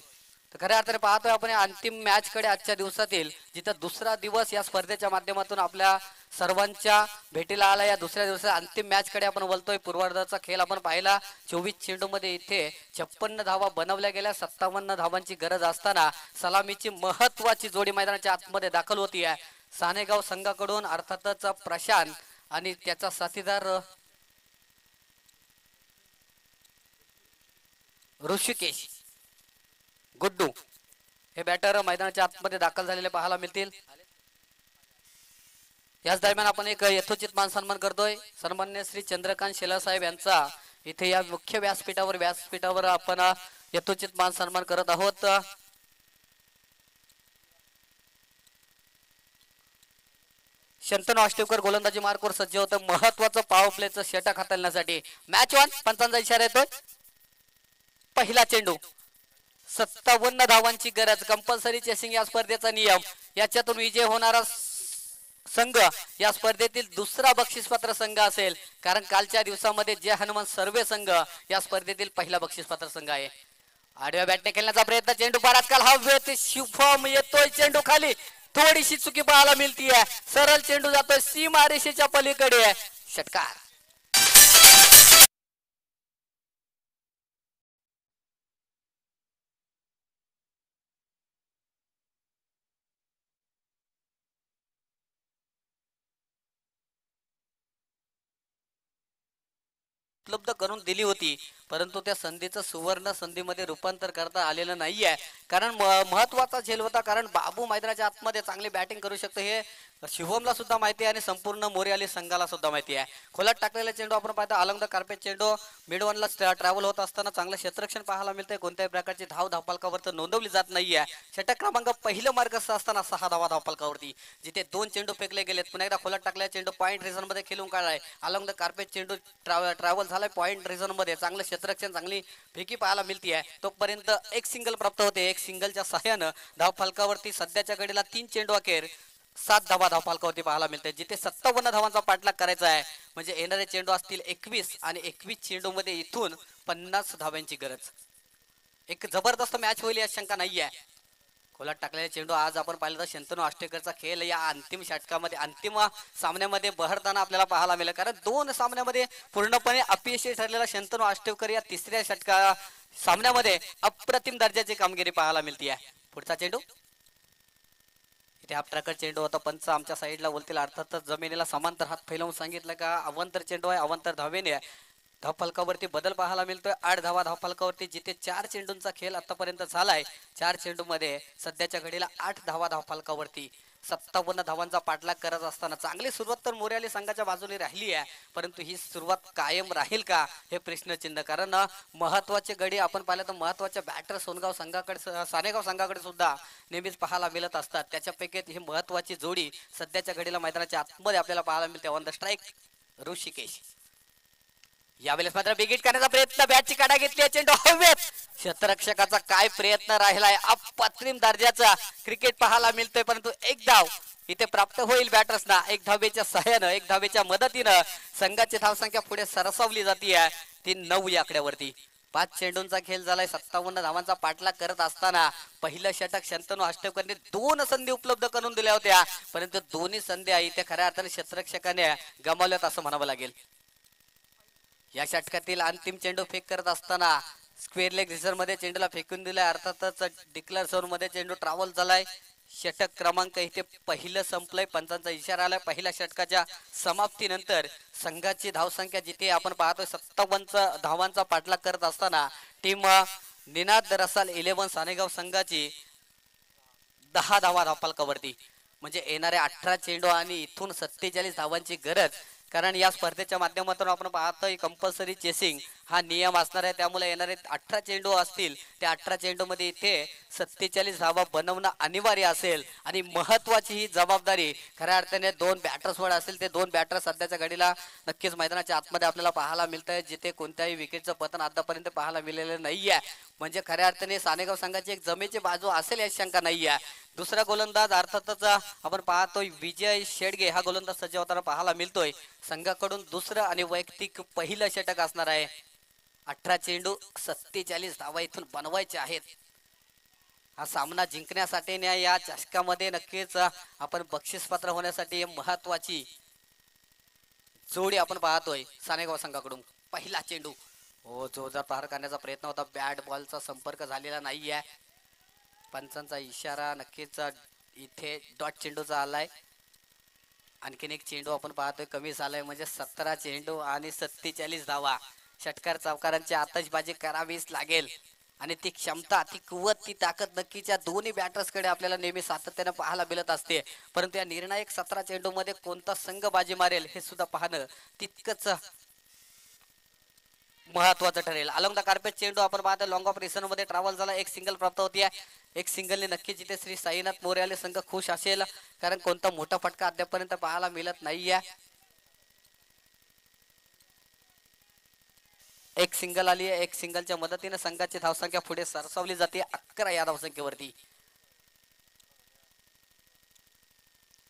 तर खऱ्या अर्थाने पाहतोय आपण अंतिम मॅच कडे आजच्या दिवसातील जिथं दुसरा दिवस या स्पर्धेच्या माध्यमातून आपल्या सर्वांच्या भेटीला आला. या दुसऱ्या दिवसाच्या अंतिम मॅच कडे आपण बोलतोय. पूर्वार्धाचा खेळ आपण पाहिला. 24 चेंडू मध्ये इथे 56 धावा बनवल्या गेल्या. 57 धावांची गरज असताना सलामीची महत्वाची जोडी मैदानाच्या आतमध्ये दाखल होती आहे. सानेगाव संघाकडून अर्थातच प्रशांत आणि त्याचा साथीदार ऋषिकेश गुड्डू हे बॅटर मैदानाच्या आतमध्ये दाखल झालेले पाहायला मिळतील. याच दरम्यान आपण एक यथोचित मान सन्मान करतोय. सन्मान्य श्री चंद्रकांत शेलार साहेब यांचा इथे या मुख्य व्यासपीठावर आपण यथोचित मान सन्मान करत आहोत. शंतनू आष्टेकर गोलंदाजी मार्कवर सज्ज होतं. महत्वाचं पॉवर प्लेचं षटक हाताळण्यासाठी. मॅच 1 पंचांचा इशारा येतोय. पहिला चेंडू. 57 धावांची गरज. कंपल्सरी चेसिंग या स्पर्धेचा नियम. याच्यातून विजय होणारा संघ या स्पर्धेतील दुसरा बक्षीसपात्र संघ असेल. कारण कालच्या दिवसामध्ये जय हनुमान सर्वे संघ या स्पर्धेतील पहिला बक्षीसपात्र संघ आहे. आडव्या बॅटने खेळण्याचा प्रयत्न. चेंडू बराच काल हवेत. शिवम येतोय. चेंडू खाली. थोडीशी चुकी पाहायला मिळतीये. सरळ चेंडू जातोय सीमारेषेच्या पलीकडे. षटकार. उपलब्ध करून दिली होती परंतु त्या संधीचं सुवर्ण संधीमध्ये रूपांतर करता आलेलं नाहीये. कारण महत्वाचा झेल होता. कारण बाबू मैदानाच्या आतमध्ये चांगली बॅटिंग करू शकतो हे शुभमला सुद्धा माहिती आहे आणि संपूर्ण मोरियाली संघाला सुद्धा माहिती आहे. खोलात टाकलेला चेंडू आपण पाहतो अलॉंग द कार्पेट चेंडू मिड वनला ट्रॅव्हल होत असताना चांगलं क्षेत्ररक्षण पाहायला मिळतंय. कोणत्याही प्रकारची धावफलकावर तर नोंदवली जात नाहीये. षटक क्रमांक पहिलं मार्ग असताना 6 धावफलकावरती जिथे 2 चेंडू फेकले गेलेत. पुन्हा एकदा खोलात टाकलेला चेंडू पॉईंट रिझन मध्ये खेळून काढलाय. अलॉंग द कार्पेट चेंडू ट्रॅव्हल झालाय पॉईंट रिझन मध्ये. चांगलं क्षेत्ररक्षण चांगली फेकी पाहायला मिळते. तोपर्यंत एक सिंगल प्राप्त होते. एक सिंगलच्या सहाय्यानं धावफलकावरती सध्याच्या घडीला 3 चेंडू अखेर 7 धावफलकावरती पाहायला मिळते. जिथे 57 धावांचा पाठलाग करायचा आहे. म्हणजे येणारे चेंडू असतील 21 आणि 21 चेंडू मध्ये इथून 50 धाव्यांची गरज. एक जबरदस्त मॅच होईल यात शंका नाहीये. खोलात टाकलेला चेंडू आज आपण पाहिलं तर शंतनू आष्टेकरचा खेळ या अंतिम षटकामध्ये अंतिम सामन्यामध्ये बहरताना आपल्याला पाहायला मिळेल. कारण 2 सामन्यामध्ये पूर्णपणे अपयशी ठरलेला शंतनू आष्टेकर या तिसऱ्या सामन्यामध्ये अप्रतिम दर्जाची कामगिरी पाहायला मिळते. पुढचा चेंडू इथे हा प्रकार चेंडू होता. पंच आमच्या साईडला बोलतील अर्थातच जमिनीला समांतर हात फैलावून सांगितलं का अवंतर चेंडू आहे अवंतर धावेने धावफलकावरती बदल पाहायला मिळतोय. 8 धावा धावफलकावरती जिथे 4 चेंडूंचा खेळ आतापर्यंत झालाय. 4 चेंडू मध्ये सध्याच्या घडीला 8 धावा धावफलकावरती 57 धावांचा पाठलाग करत असताना चांगली सुरुवात तर मोर्याली संघाच्या बाजूने राहिली आहे. परंतु ही सुरुवात कायम राहील का हे प्रश्नचिन्ह. कारण महत्वाचे गडी आपण पाहिलं तर महत्वाचे बॅटर सोनगाव संघाकडे सानेगाव संघाकडे सुद्धा नेहमीच पाहायला मिळत असतात. त्याच्यापैकी ही महत्वाची जोडी सध्याच्या घडीला मैदानाच्या आतमध्ये आपल्याला पाहायला मिळते. On the strike Rishikesh. यावेळेस मात्र बिगिट करण्याचा प्रयत्न बॅटची काढा घेतली चेंडू हवेत. क्षेत्ररक्षकाचा काय प्रयत्न राहिलाय. अप्रतिम दर्जाचा क्रिकेट पाहायला मिळतोय. परंतु एक धाव इथे प्राप्त होईल बॅटर्सना. एक धावेच्या सहाय्यानं एक धावेच्या मदतीनं संघाची धावसंख्या पुढे सरसावली जाते. ती 9 या आकड्यावरती. 5 चेंडूंचा खेळ झालाय. 57 धावांचा पाठलाग करत असताना पहिलं षटक शंतनू आष्टेकरने 2 संधी उपलब्ध करून दिल्या होत्या. परंतु दोन्ही संधी इथे खऱ्या अर्थाने क्षेत्ररक्षकाने गमावल्यात असं म्हणावं लागेल. या षटकातील अंतिम चेंडू फेक करत असताना स्क्वेअर लेग रिझर्व मध्ये चेंडूला फेकून दिलाय. अर्थातच डिक्लेअर झोन मध्ये चेंडू ट्रॅव्हल झालाय. षटक क्रमांक इथे पहिलं संपलंय. पंचांचा इशारा आलाय. पहिल्या षटकाच्या समाप्तीनंतर संघाची धावसंख्या जिथे आपण पाहतोय 57 धावांचा पाठलाग करत असताना टीम निनाद रसाल 11 सानेगाव संघाची 10 धावा धावफलकावरती. म्हणजे येणारे 18 चेंडू आणि इथून 47 धावांची गरज. कारण या स्पर्धेच्या माध्यमातून आपण पाहतोय कंपल्सरी चेसिंग हा नियम असणार आहे. त्यामुळे येणारे 18 चेंडू असतील. त्या 18 चेंडू मध्ये इथे 47 धावा बनवणं अनिवार्य असेल. आणि महत्वाची ही जबाबदारी खऱ्या अर्थाने 2 बॅटर्सवर असेल. ते 2 बॅटर सध्याच्या घडीला नक्कीच मैदानाच्या आतमध्ये आपल्याला पाहायला मिळत आहे. जिथे कोणत्याही विकेटचं पतन आतापर्यंत पाहायला मिळालेलं नाहीये. म्हणजे खऱ्या अर्थाने सानेगाव संघाची एक जमेची बाजू असेल याची शंका नाहीये. दुसरा गोलंदाज अर्थातच आपण पाहतोय विजय शेडगे हा गोलंदाज सज्ज होताना पाहायला मिळतोय. संघाकडून दुसरं आणि वैयक्तिक पहिलं षटक असणार आहे. 18 चेंडू 47 धावा इथून बनवायचे आहेत. हा सामना जिंकण्यासाठी या चषकामध्ये नक्कीच आपण बक्षीसपात्र होण्यासाठी महत्वाची जोडी आपण पाहतोय सानेगाव संघाकडून. पहिला चेंडू जोरदार प्रहार करण्याचा प्रयत्न होता. बॅट बॉलचा संपर्क झालेला नाहीये. पंचांचा इशारा नक्कीच इथे डॉट चेंडूचा आलाय. आणखीन एक चेंडू आपण पाहतोय कमी झालाय. म्हणजे 17 चेंडू आणि 47 धावा. षटकार चौकारांची आतषबाजी करावीच लागेल. आणि ती क्षमता ती कुवत ती ताकद नक्कीच या दोन्ही बॅटर्स कडे आपल्याला नेहमी सातत्याने पाहायला मिळत असते. परंतु या निर्णायक 17 चेंडू मध्ये कोणता संघ बाजी मारेल हे सुद्धा पाहणं तितकंच महत्वाचं ठरेल. अलॉंग द कार्पेट चेंडू आपण पाहतो लॉंग ऑफ रिसन मध्ये ट्रॅव्हल झाला. एक सिंगल प्राप्त होती. एक सिंगलने नक्की जिथे श्री साईनाथ मोर्याले संघ खुश असेल. कारण कोणता मोठा फटका अद्यापर्यंत पाहायला मिळत नाहीये. एक सिंगल आली आहे. एक सिंगलच्या मदतीने संघाची धावसंख्या पुढे सरसावली जाते 11 या धावसंख्येवरती.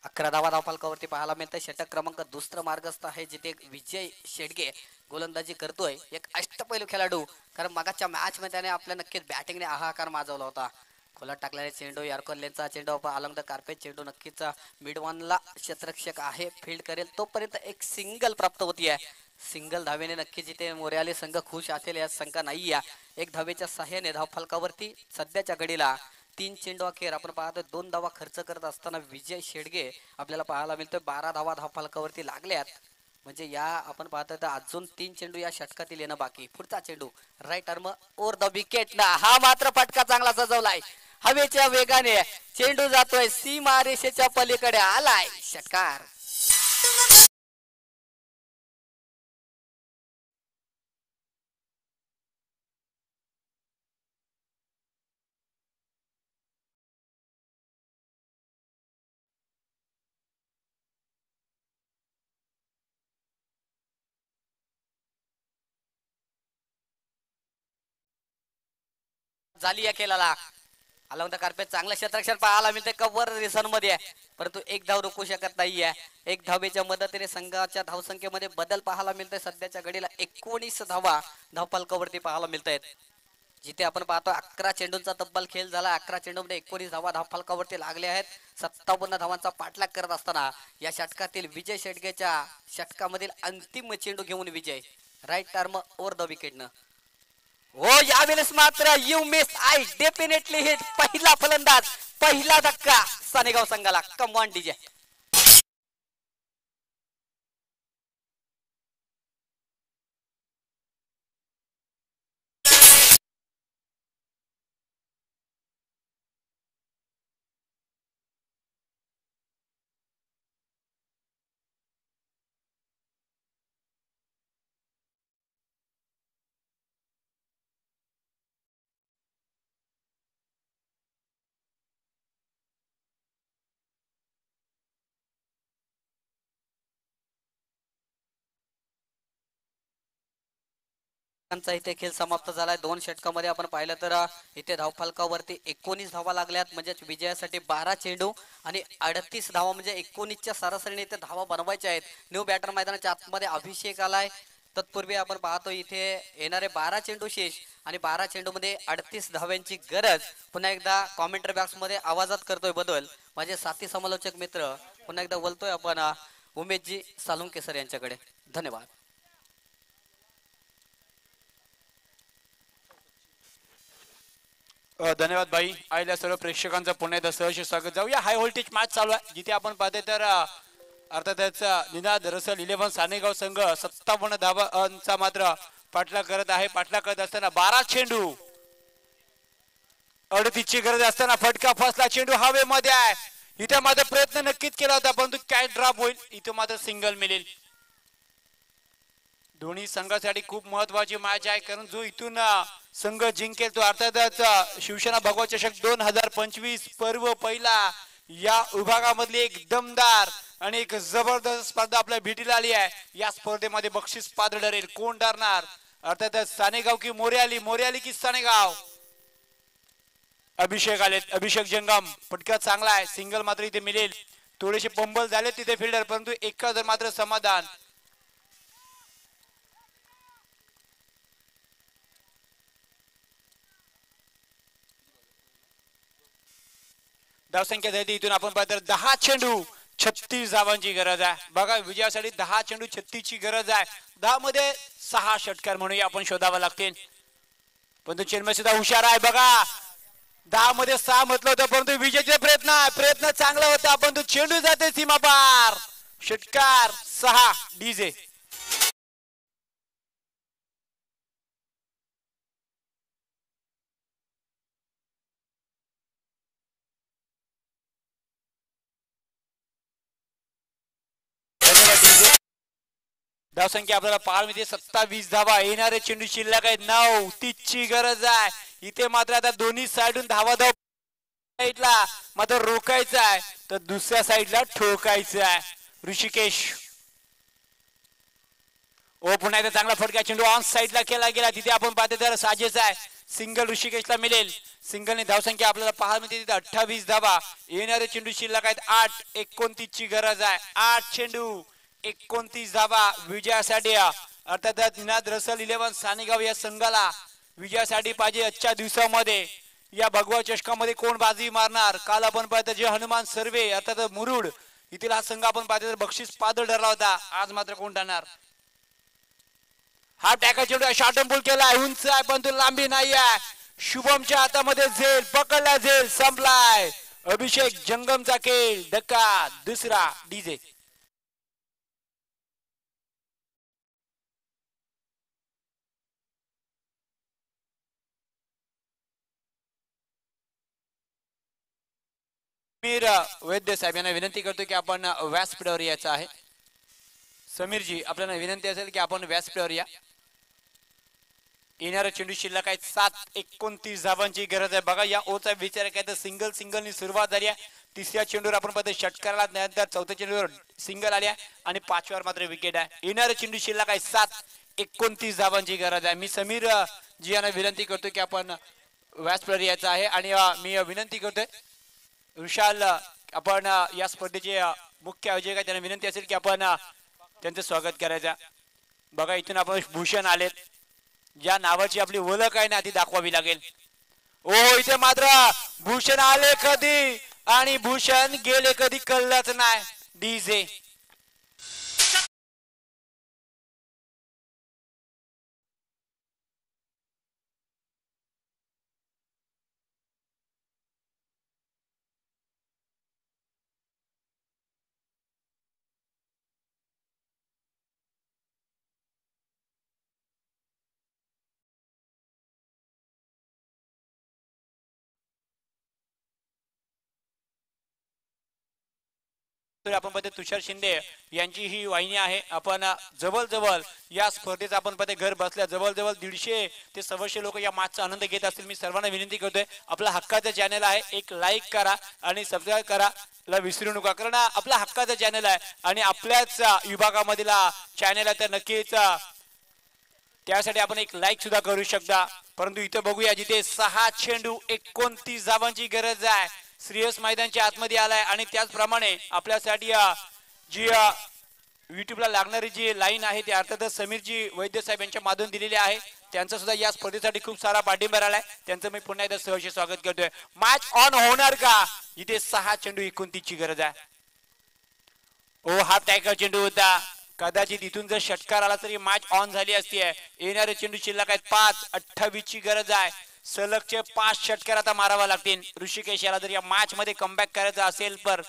11 धावा धावफलकावरती पाहायला मिळतंय. षटक क्रमांक दुसरं मार्गस्थ आहे जिथे विजय शेडगे गोलंदाजी करतोय. एक अष्टपैलू खेळाडू. कारण मागाच्या मॅच मध्ये त्याने आपल्या नक्कीच बॅटिंगने हाहाकार माजवला होता. खोलात टाकलेला चेंडू यार्कर लेनचा चेंडू अलॉंग द कार्पेट चेंडू नक्कीच मिड वनला क्षेत्ररक्षक आहे फील्ड करेल. तोपर्यंत एक सिंगल प्राप्त होतीये. सिंगल धावेने नक्की जिथे मोर्याले संघ खुश असेल या शंका नाहीये. एक धावेच्या सहाय्याने धावफलकावरती सध्याच्या घडीला 3 चेंडू अखेर आपण पाहतोय 2 धावा खर्च करत असताना विजय शेडगे आपल्याला पाहायला मिळतोय. 12 धावा धावफलकावरती लागल्यात. म्हणजे या आपण पाहतोय तर अजून 3 चेंडू या षटकातील येणं बाकी. पुढचा चेंडू right arm over the wicket ना. हा मात्र फटका चांगला सजवलाय. हवेच्या वेगाने चेंडू जातोय सीमा रेषेच्या पलीकडे आलाय षटकार. झाली या खेळाला अलवंत कार्पेट चांगलं क्षेत्ररक्षण पाहायला मिळते कव्हर रिसन मध्ये परंतु एक धाव रोखू शकत नाहीये. एक धावेच्या मदतीने संघाच्या धावसंख्येमध्ये बदल पाहायला मिळतोय. सध्याच्या घडीला 19 धावा धावफलकावरती पाहायला मिळत आहेत. जिथे आपण पाहतो 11 चेंडूंचा तब्बल खेळ झाला. 11 चेंडूमध्ये 19 धावा धावफलकावरती लागले आहेत. 57 धावांचा पाठलाग करत असताना या षटकातील विजय शेटगेच्या षटकामधील अंतिम चेंडू घेऊन विजय राईट टर्म ओव्हर द विकेटनं. हो यावेळेस मात्र you miss I definitely hit. पहिला फलंदाज पहिला धक्का सानेगाव संघाला. Come on DJ. इथे खेळ समाप्त झालाय. 2 षटकामध्ये आपण पाहिलं तर इथे धावफलकावरती 19 धावा लागल्यात. म्हणजे विजयासाठी 12 चेंडू आणि 38 धावा म्हणजे 19च्या सरासरीने इथे धावा बनवायच्या आहेत. न्यू बॅटर मैदानाच्या आतमध्ये अभिषेक आलाय. तत्पूर्वी आपण पाहतो इथे येणारे 12 चेंडू शेष आणि 12 चेंडू मध्ये 38 धाव्यांची गरज. पुन्हा एकदा कॉमेंट्री बॉक्स मध्ये आवाजात करतोय बदल. माझे साथी समालोचक मित्र पुन्हा एकदा बोलतोय आपण उमेशजी सालुंके सर यांच्याकडे. धन्यवाद. धन्यवाद भाई. आलेल्या सर्व प्रेक्षकांचं पुन्हा एकदा सहर्ष स्वागत. जाऊया हाय व्होल्टेज मॅच चालू आहे जिथे आपण पाहतोय तर अर्थातच निनाद रसल 11 सानेगाव संघ 57 धावांचा मात्र पाठलाग करत आहे. पाठलाग करत असताना 12 चेंडू 38 ची गरज असताना फटका फसला. चेंडू हवेमध्ये आहे. इथे मात्र प्रयत्न नक्कीच केला होता परंतु कॅच ड्रॉप होईल. इथे मात्र सिंगल मिळेल. दोन्ही संघासाठी खूप महत्वाची मॅच आहे कारण जो इथून संघ जिंकेल तो अर्थातच शिवसेना भगवा चषक 2025 पर्व पहिला या विभागामधली एक दमदार आणि एक जबरदस्त स्पर्धा आपल्या भेटीला आली आहे. या स्पर्धेमध्ये बक्षीस पात्र ठरेल. कोण ठरणार? अर्थातच सानेगाव की मोर्याली की सानेगाव. अभिषेक आलेत. अभिषेक जंगम फटका चांगला आहे. सिंगल मात्र इथे मिळेल. थोडेसे पंबल झाले तिथे फिल्डर परंतु एका जर मात्र समाधान. धावसंख्या झाली इथून आपण पाहतो 10 चेंडू 36 धावांची गरज आहे. बघा विजयासाठी 10 चेंडू 36 ची गरज आहे. 10 मध्ये 6 षटकार म्हणून आपण शोधावा लागतील. परंतु चेन्नई सुद्धा हुशार आहे. बघा 10 मध्ये 6 म्हटलं होतं परंतु विजयाचे प्रयत्न चांगला होता परंतु चेंडू जाते सीमा पार. षटकार 6 डीजे. धावसंख्या आपल्याला पाहायला मिळते 27 धावा. येणारे चेंडू शिल्लक आहेत 9. 30 ची गरज आहे. इथे मात्र आता दोन्ही साइडून धावा साइडला मात्र रोखायचं आहे तर दुसऱ्या साइडला ठोकायचं आहे. ऋषिकेश ओ पुन्हा एकदा चांगला फटका. चेंडू ऑन साइडला केला गेला. तिथे आपण पाहतो तर साजेच आहे. सिंगल ऋषिकेशला मिळेल. सिंगलने धावसंख्या आपल्याला पाहायला मिळते तिथे 28 धावा. येणारे चेंडू शिल्लक आहेत 8. 29 ची गरज आहे. 8 चेंडू 29 धावा विजयासाठी. अर्थातच निनाद रसल 11 सानेगाव या संघाला विजयासाठी पाहिजे. आजच्या दिवसामध्ये या भगवा चषकामध्ये कोण बाजी मारणार? काल आपण पाहतो जे हनुमान सर्वे अर्थात मुरुड इथला हा संघ आपण पाहतो बक्षीस पात्र ठरला होता. आज मात्र कोण ठरणार? हा टॅकल चेंडू शॉर्ट पूल केला. उंच आहे पण तो लांबी नाही आहे. शुभमच्या हातामध्ये झेल पकडला. झेल संपलाय. अभिषेक जंगमचा खेळ धक्का दुसरा डीजे. समीर वैद्य साहेब यांना विनंती करतो की आपण व्यासपीठावर यायचं आहे. समीरजी आपल्याला विनंती असेल की आपण व्यासपीठावर या. येणारा चेंडू शिल्लक आहे 7:29 धावांची गरज आहे. बघा या ओचा विचार काय तर सिंगलनी सुरुवात झाली आहे. तिसऱ्या चेंडूवर आपण पाहतो षटकाराला, नंतर चौथ्या चेंडूवर सिंगल आली आहे आणि पाचव्यावर मात्र विकेट आहे. येणारा चेंडू शिल्लक आहे 7:29 धावांची गरज आहे. मी समीर जी यांना विनंती करतो की आपण व्यासपीठावर यायचं आहे आणि मी विनंती करतोय विशाल आपण या स्पर्धेचे मुख्य आयोजक आहे त्यांना विनंती असेल की आपण त्यांचं स्वागत करायचं. बघा इथून आपण भूषण आलेत, ज्या नावाची आपली ओळख आहे ना ती दाखवावी लागेल. ओ इथे मात्र भूषण आले कधी आणि भूषण गेले कधी कळलंच नाही. डीजे तर आपण पाहतो तुषार शिंदे यांची ही वाहिनी आहे. आपण जवळ या स्पर्धेचा आपण पाहतो घर बसल्या जवळ 150 ते 125 लोक या मॅचचा आनंद घेत असतील. मी सर्वांना विनंती करतोय आपला हक्काचा चॅनल आहे, एक लाईक करा आणि सबस्क्राईब करायला विसरू नका, कारण आपला हक्काचा चॅनल आहे आणि आपल्याच विभागामधील चॅनल आहे, तर नक्कीच त्यासाठी आपण एक लाईक सुद्धा करू शकता. परंतु इथे बघूया जिथे 6 चेंडू 29 धावांची गरज आहे. श्रेयस मैदानच्या आतमध्ये आलाय आणि त्याचप्रमाणे आपल्यासाठी जी युट्यूबला लागणारी जी लाईन आहे ती अर्थातच समीरजी वैद्य साहेब यांच्या माध्यम दिलेली आहे. त्यांचा सुद्धा या स्पर्धेसाठी खूप सारा पाठिंबा आलाय, त्यांचं मी पुन्हा एकदा सहर्ष स्वागत करतोय. मॅच ऑन होणार का? इथे 6 चेंडू 29 ची गरज आहे. ओ हाफ टॅकर चेंडू होता, कदाचित इथून जर षटकार आला तरी मॅच ऑन झाली असती. येणारे चेंडू शिल्लक आहेत 5:28 ची गरज आहे. सलगचे 5 षटकार आता मारावा लागतील ऋषिकेश याला जर या मॅच मध्ये कमबॅक करायचं असेल तर.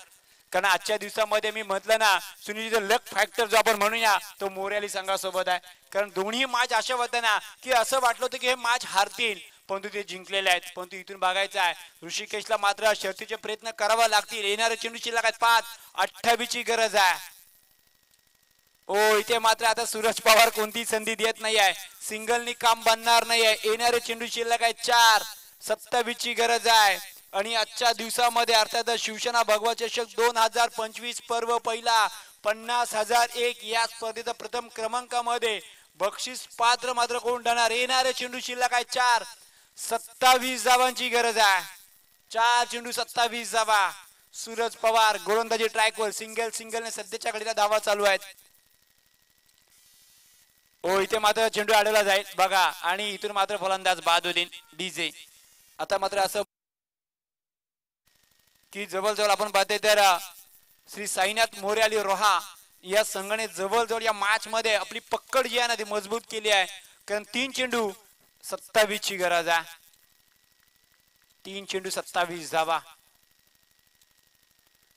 कारण आजच्या दिवसामध्ये मी म्हटलं ना सुनीलचा लक फॅक्टर जो आपण म्हणूया तो मोर्याली संघासोबत आहे. कारण दोन्ही मॅच अशा होत्या ना की असं वाटलं होतं की हे मॅच हारतील, परंतु ते जिंकलेले आहेत. परंतु इथून बघायचं आहे ऋषिकेशला मात्र शर्तीचे प्रयत्न करावा लागतील. येणारे चेंडू शिल्लक आहेत 5:28 ची गरज आहे. ओ इथे मात्र आता सूरज पवार कोणती संधी देत नाही आहे, सिंगलनी काम बनणार नाही आहे. येणारे चेंडू शिल्लक आहे 4:27 ची गरज आहे. आणि आजच्या दिवसामध्ये अर्थात शिवसेना भगवा चषक 2025 पर्व पहिला 50,001 या स्पर्धेचा प्रथम क्रमांकामध्ये बक्षीस पात्र मात्र कोण ठरणार. येणारे चेंडू शिल्लक आहे 4:27 धावांची गरज आहे. 4 चेंडू 27 धावा. सूरज पवार गोलंदाजी ट्रॅकवर सिंगलने सध्याच्या घडीला धावा चालू आहेत. ओ इथे मात्र चेंडू आडवला जाईल बघा आणि इथून मात्र फलंदाज बहादुद्दीन डीजे. आता मात्र असं की जवळ आपण पाहतोय तर श्री साईनाथ मोर्याली रोहा या संघाने जवळ या मॅच मध्ये आपली पकड जी आहे ना ती मजबूत केली आहे. कारण 3 चेंडू 27 ची गरज आहे. 3 चेंडू 27 धावा.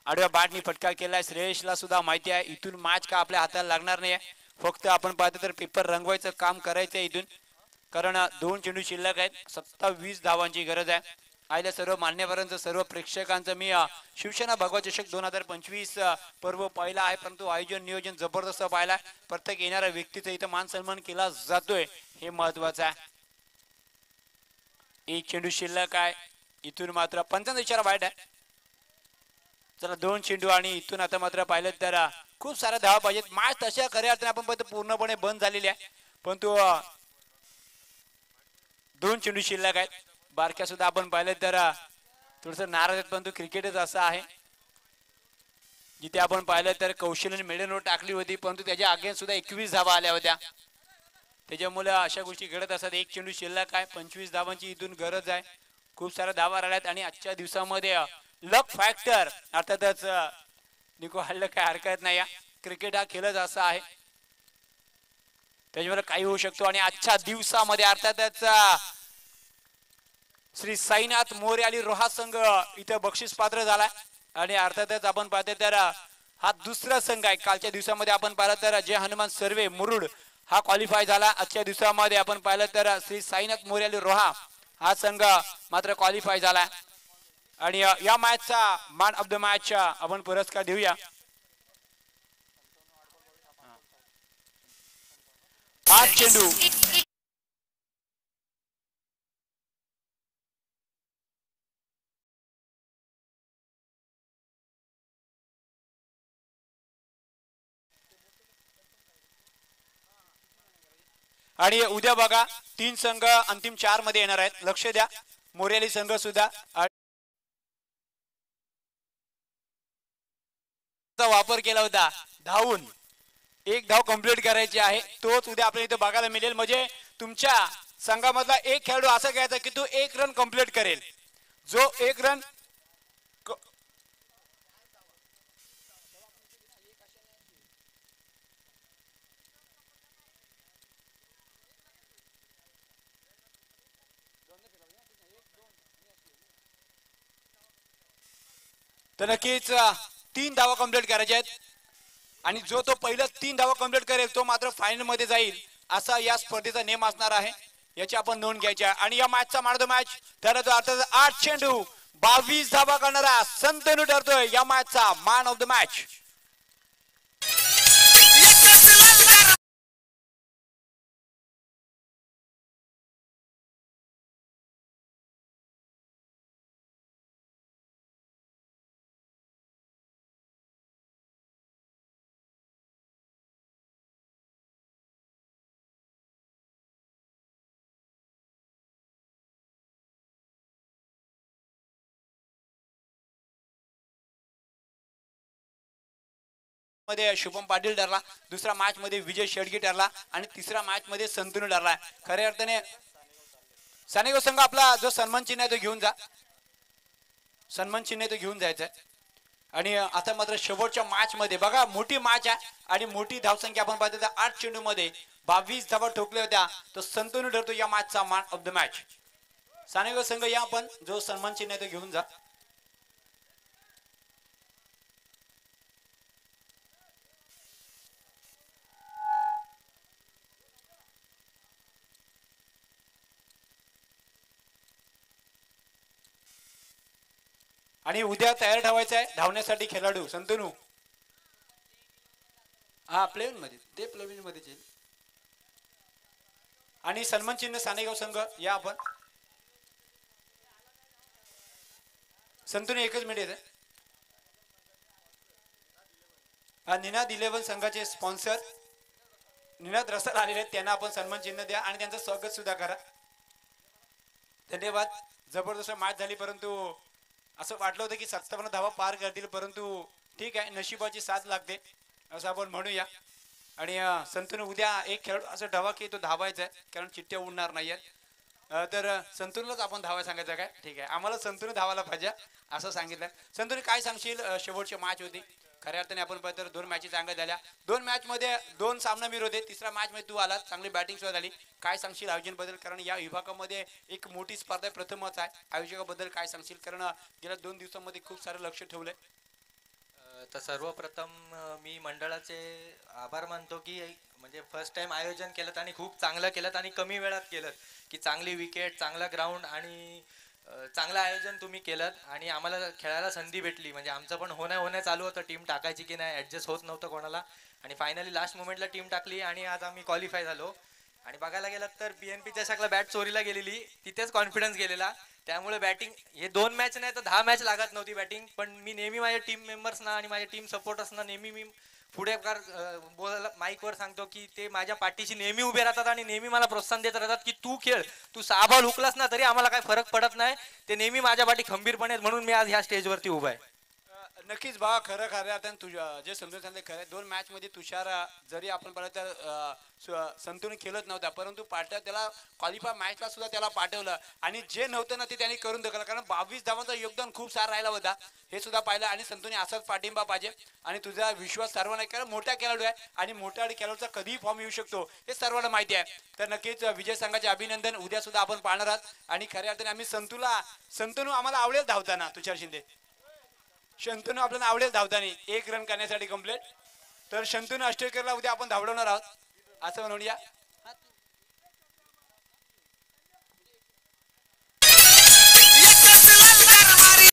आडव्या बॅटनी फटका केलाय. श्रेयसला सुद्धा माहिती आहे इथून मॅच का आपल्या हाताला लागणार नाही, फक्त आपण पाहतो तर पेपर रंगवायचं काम करायचं इथून. कारण 2 चेंडू शिल्लक आहेत. 27 धावांची गरज आहे. आयल्या सर्व मान्यवरांचं सर्व प्रेक्षकांचं मी शिवसेना भगवा चषक 2025 पर्व पाहिला आहे, परंतु आयोजन नियोजन जबरदस्त पाहिला. प्रत्येक येणाऱ्या व्यक्तीचा इथं मान सन्मान केला जातोय हे महत्वाचं आहे. 1 चेंडू शिल्लक आहे. इथून मात्र पंचांचा इशारा वाईट आहे. चला 2 चेंडू आणि इथून आता मात्र पाहिलं तर खूप साऱ्या धावा पाहिजेत. मॅच तशा खऱ्या अर्थाने आपण पाहतो पूर्णपणे बंद झालेली आहे, परंतु 2 चेंडू शिल्लक आहेत. बारक्या सुद्धा आपण पाहिलं तर थोडस नाराज आहेत, परंतु क्रिकेटच असं आहे जिथे आपण पाहिलं तर कौशल्याने मेडल टाकली होती, परंतु त्याच्या अगेन्स्ट सुद्धा 21 धावा आल्या होत्या. त्याच्यामुळे अशा गोष्टी घडत असतात. 1 चेंडू शिल्लक आहे. 25 धावांची इथून गरज आहे. खूप साऱ्या धावा राहिल्यात आणि आजच्या दिवसामध्ये लक फॅक्टर अर्थातच निको हल्लं काय हरकत नाही. क्रिकेट हा खेळच असा आहे, त्याच्यामुळे काही होऊ शकतो. आणि आजच्या दिवसामध्ये अर्थातच श्री साईनाथ मोर्याली रोहा संघ इथे बक्षीस पात्र झालाय. आणि अर्थातच आपण पाहतो तर हा दुसरा संघ आहे. कालच्या दिवसामध्ये आपण पाहिलं तर जय हनुमान सर्वे मुरुड हा क्वालिफाय झाला. आजच्या दिवसामध्ये आपण पाहिलं तर श्री साईनाथ मोर्याली रोहा हा संघ मात्र क्वालिफाय झाला. आणि या मॅचचा मॅन ऑफ द मॅच आपण पुरस्कार देऊया. 8 चेंडू आणि उद्या बघा 3 संघ अंतिम 4 मध्ये येणार आहेत. लक्ष द्या. मोरेली संघ सुद्धा वापर केला होता धावून. 1 धाव कंप्लीट करायची आहे. तोच उद्या आपल्याला इथे बघायला मिळेल. म्हणजे तुमच्या संघामधला एक खेळाडू असं घ्यायचा की तो 1 रन कंप्लीट करेल. जो 1 रन तर नक्कीच 3 धावा कंप्लीट करायच्या आहेत. आणि जो तो पहिला 3 धावा कंप्लीट करेल तो मात्र फायनल मध्ये जाईल असा या स्पर्धेचा नियम असणार आहे. याची आपण नोंद घ्यायची आहे. आणि या मॅचचा मॅन ऑफ द मॅच ठरतो अर्थात 8 चेंडू 22 धावा करणारा संतनू ठरतोय या मॅचचा मॅन ऑफ द मॅच. मध्ये शुभम पाटील ठरला. दुसरा मॅच मध्ये विजय शेडगे ठरला. आणि तिसरा मॅच मध्ये संतनू ठरला. खऱ्या अर्थाने सानेगाव संघ आपला जो सन्मान चिन्ह आहे तो घेऊन जा. सन्मान चिन्ह तो घेऊन जायचं. आणि आता मात्र शेवटच्या मॅच मध्ये बघा मोठी मॅच आहे आणि मोठी धावसंख्या आपण पाहतो. 8 चेंडू मध्ये 22 धावा ठोकल्या होत्या. तो संतनू ठरतो या मॅचचा man of the match. Sanegaon संघ या आपण जो सन्मान चिन्ह आहे तो घेऊन जा. आणि उद्या तयार ठेवायचं आहे धावण्यासाठी खेळाडू संतनू. हा प्लेन मध्ये ते प्लेन मध्ये येईल. आणि सन्मान चिन्ह सानेगाव संघ या आपण. संतनू एकच मिनिट येते. हा निनाद 11 संघाचे स्पॉन्सर निनाद रसाल आलेले आहेत. त्यांना आपण सन्मान चिन्ह द्या आणि त्यांचं स्वागत सुद्धा करा. धन्यवाद. जबरदस्त मॅच झाली परंतु असं वाटलं होतं की 57 धावा पार करतील परंतु ठीक आहे नशिबाची साथ लागते असं आपण म्हणूया. आणि संतनू उद्या एक खेळाडू असं धावा की तो धावायचा आहे कारण चिठ्ठ्या उडणार नाहीयेत. तर संतनूलाच आपण धावा सांगायचं काय. ठीक आहे आम्हाला संतनू धावायला पाहिजे असं सांगितलं. संतनू काय सांगशील. शेवटची मॅच होती खऱ्या अर्थाने आपण पाहिलं तर 2 मॅची चांगल्या झाल्या. 2 मॅच मध्ये 2 सामनावीर होते. तिसऱ्या मॅच मध्ये तू आला चांगली बॅटिंग सुद्धा झाली. काय सांगशील आयोजन बद्दल कारण या विभागामध्ये एक मोठी स्पर्धा प्रथमच आहे. आयोजकाबद्दल काय सांगशील कारण गेल्या 2 दिवसांमध्ये खूप सारं लक्ष ठेवलंय. तर सर्वप्रथम मी मंडळाचे आभार मानतो की म्हणजे फर्स्ट टाइम आयोजन केलं आणि खूप चांगलं केलं आणि कमी वेळात केलं की चांगली विकेट चांगला ग्राउंड आणि चांगलं आयोजन तुम्ही केलं आणि आम्हाला खेळायला संधी भेटली. म्हणजे आमचं पण होण्या चालू होतं टीम टाकायची की नाही ॲडजस्ट होत नव्हतं कोणाला आणि फायनली लास्ट मोमेंटला टीम टाकली आणि आज आम्ही क्वालिफाय झालो. आणि बघायला गेलं तर BNP चषकला बॅट चोरीला गेलेली तिथेच कॉन्फिडन्स गेलेला. त्यामुळे बॅटिंग हे 2 मॅच नाही तर 10 मॅच लागत नव्हती बॅटिंग. पण मी नेहमी माझ्या टीम मेंबर्सना आणि माझ्या टीम सपोर्टर्सना नेहमी मी पुढे बोलायला माईकवर सांगतो की ते माझ्या पाठीशी नेहमी उभे राहतात आणि नेहमी मला प्रोत्साहन देत राहतात की तू खेळ तू 6 बॉल हुकलास ना तरी आम्हाला काही फरक पडत नाही. ते नेहमी माझ्या पाठी खंबीरपणे म्हणून मी आज ह्या स्टेजवरती उभा आहे. नक्कीच बघा खरं आता तुझ्या जे समजून सांगते खरं 2 मॅच मध्ये तुषार जरी आपण पाहिलं तर संतून खेळत नव्हता परंतु पाठव त्याला क्वालिफाय मॅचला सुद्धा त्याला पाठवलं आणि जे नव्हतं ना ते त्यांनी करून दाखवलं कारण 22 धावांचं योगदान खूप सारं राहिला होता हे सुद्धा पाहिलं. आणि संतूने असाच पाठिंबा पाहिजे आणि तुझा विश्वास सर्वांना कारण मोठा खेळाडू आहे आणि मोठ्या खेळाडूचा कधीही फॉर्म येऊ शकतो हे सर्वांना माहिती आहे. तर नक्कीच विजय संघाचे अभिनंदन. उद्या सुद्धा आपण पाहणार आहात आणि खऱ्या अर्थाने आम्ही संतनू आम्हाला आवडेल धावताना. तुषार शिंदे शंतनू आपल्याला आवडेल धावताना 1 रन करण्यासाठी कंप्लीट. तर शंतनू अष्टकेकरला उद्या आपण धावडवणार आहोत असं म्हणूया.